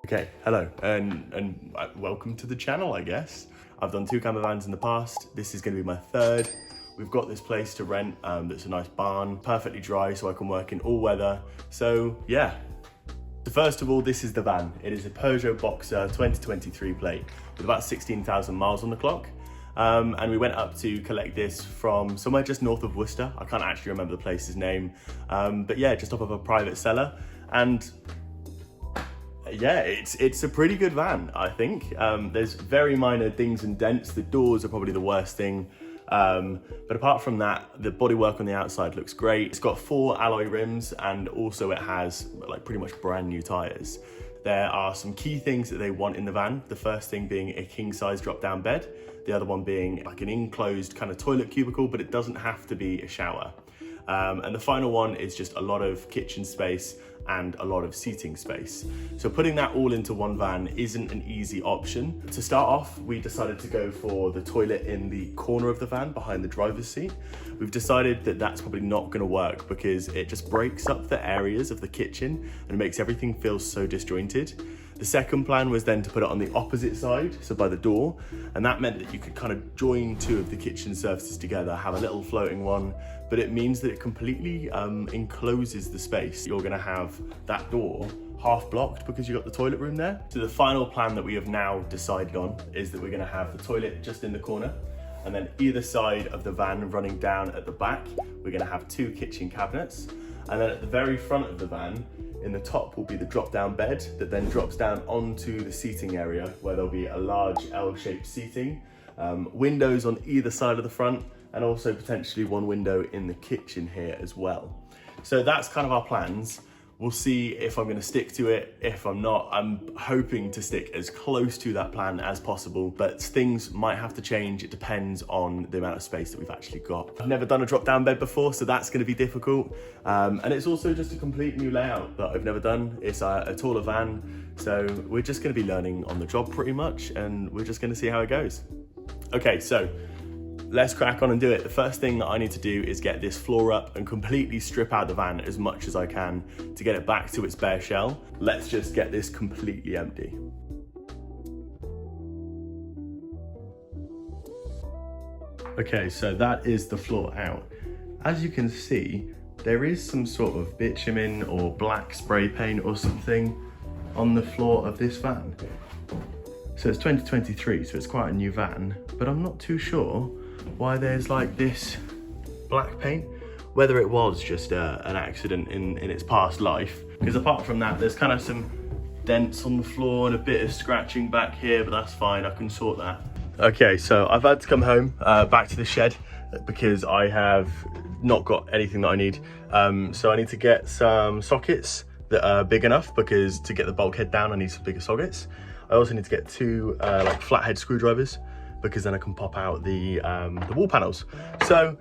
Okay, hello, and welcome to the channel, I guess. I've done 2 camper vans in the past. This is gonna be my 3rd. We've got this place to rent that's a nice barn, perfectly dry so I can work in all weather. So yeah. So first of all, this is the van. It is a Peugeot Boxer 2023 plate with about 16,000 miles on the clock. And we went up to collect this from somewhere just north of Worcester. I can't actually remember the place's name. But yeah, just off of a private seller. And yeah, it's a pretty good van, I think. There's very minor dings and dents. The doors are probably the worst thing. But apart from that, the bodywork on the outside looks great. It's got 4 alloy rims, and also it has like pretty much brand new tires. There are some key things that they want in the van. The first thing being a king size drop down bed. The other one being like an enclosed kind of toilet cubicle, but it doesn't have to be a shower. And the final one is just a lot of kitchen space and a lot of seating space. So putting that all into one van isn't an easy option. To start off, we decided to go for the toilet in the corner of the van behind the driver's seat. We've decided that that's probably not gonna work because it just breaks up the areas of the kitchen and makes everything feel so disjointed. The second plan was then to put it on the opposite side, so by the door, and that meant that you could kind of join 2 of the kitchen surfaces together, have a little floating one, but it means that it completely encloses the space. You're gonna have that door half blocked because you've got the toilet room there. So the final plan that we have now decided on is that we're gonna have the toilet just in the corner, and then either side of the van running down at the back, we're gonna have 2 kitchen cabinets, and then at the very front of the van, in the top will be the drop-down bed that then drops down onto the seating area where there'll be a large L-shaped seating, windows on either side of the front, and also potentially 1 window in the kitchen here as well. So that's kind of our plans. We'll see if I'm gonna stick to it. If I'm not, I'm hoping to stick as close to that plan as possible, but things might have to change. It depends on the amount of space that we've actually got. I've never done a drop-down bed before, so that's gonna be difficult. And it's also just a complete new layout that I've never done. It's a taller van, so we're just gonna be learning on the job pretty much, and we're just gonna see how it goes. Okay, so let's crack on and do it. The first thing that I need to do is get this floor up and completely strip out the van as much as I can to get it back to its bare shell. Let's just get this completely empty. Okay, so that is the floor out. As you can see, there is some sort of bitumen or black spray paint or something on the floor of this van. So it's 2023, so it's quite a new van, but I'm not too sure why there's like this black paint, whether it was just an accident in its past life, because apart from that there's kind of some dents on the floor and a bit of scratching back here, but that's fine, I can sort that. Okay, so I've had to come home back to the shed because I have not got anything that I need. So I need to get some sockets that are big enough, because to get the bulkhead down I need some bigger sockets. I also need to get 2 like flathead screwdrivers, because then I can pop out the wall panels. So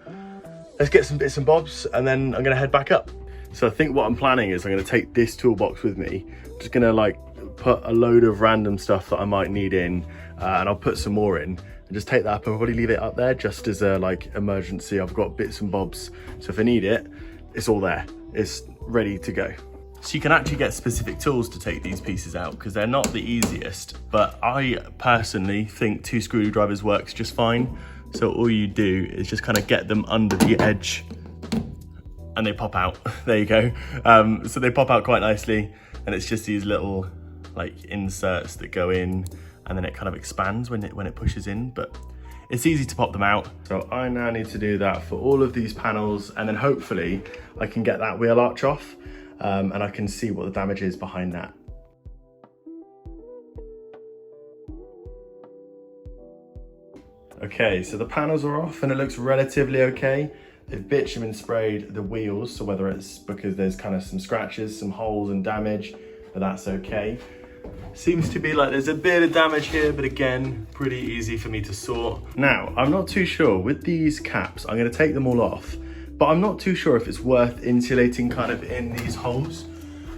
let's get some bits and bobs, and then I'm gonna head back up. So I think what I'm planning is I'm gonna take this toolbox with me. I'm just gonna like put a load of random stuff that I might need in, and I'll put some more in, and just take that up and probably leave it up there just as a like emergency. I've got bits and bobs, so if I need it, it's all there. It's ready to go. So you can actually get specific tools to take these pieces out because they're not the easiest, but I personally think 2 screwdrivers works just fine. So all you do is just kind of get them under the edge and they pop out. There you go. So they pop out quite nicely, and it's just these little like inserts that go in, and then it kind of expands when it pushes in, but it's easy to pop them out. So I now need to do that for all of these panels, and then hopefully I can get that wheel arch off. And I can see what the damage is behind that. Okay, so the panels are off and it looks relatively okay. They've bitumen sprayed the wheels, so whether it's because there's kind of some scratches, some holes and damage, but that's okay. Seems to be like there's a bit of damage here, but again, pretty easy for me to sort. Now, I'm not too sure with these caps, I'm gonna take them all off, but I'm not too sure if it's worth insulating kind of in these holes,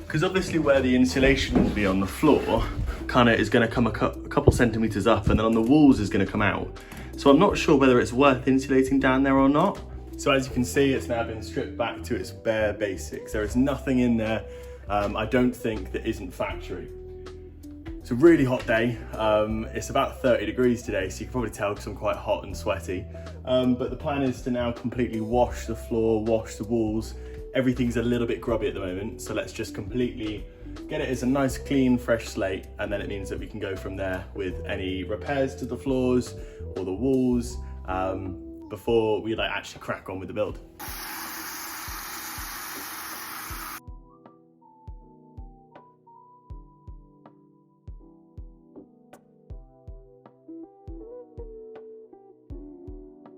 because obviously where the insulation will be on the floor kind of is going to come a couple centimeters up, and then on the walls is going to come out. So I'm not sure whether it's worth insulating down there or not. So as you can see, it's now been stripped back to its bare basics. There is nothing in there, I don't think, that isn't factory. It's a really hot day. It's about 30 degrees today, so you can probably tell because I'm quite hot and sweaty. But the plan is to now completely wash the floor, wash the walls. Everything's a little bit grubby at the moment, so let's just completely get it as a nice, clean, fresh slate, and then it means that we can go from there with any repairs to the floors or the walls before we actually crack on with the build.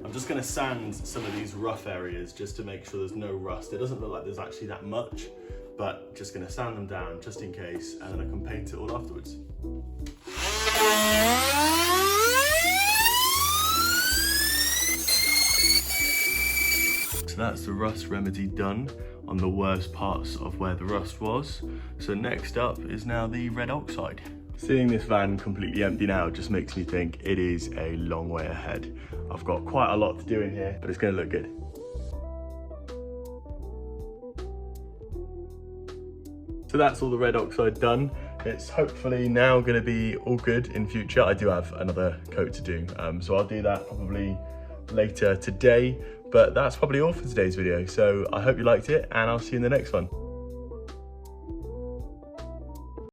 I'm just going to sand some of these rough areas just to make sure there's no rust. It doesn't look like there's actually that much, but just going to sand them down just in case, and then I can paint it all afterwards. So that's the rust remedy done on the worst parts of where the rust was. So next up is now the red oxide. Seeing this van completely empty now just makes me think it is a long way ahead. I've got quite a lot to do in here, but it's going to look good. So that's all the red oxide done. It's hopefully now going to be all good in future. I do have another coat to do, so I'll do that probably later today. But that's probably all for today's video. So I hope you liked it, and I'll see you in the next one.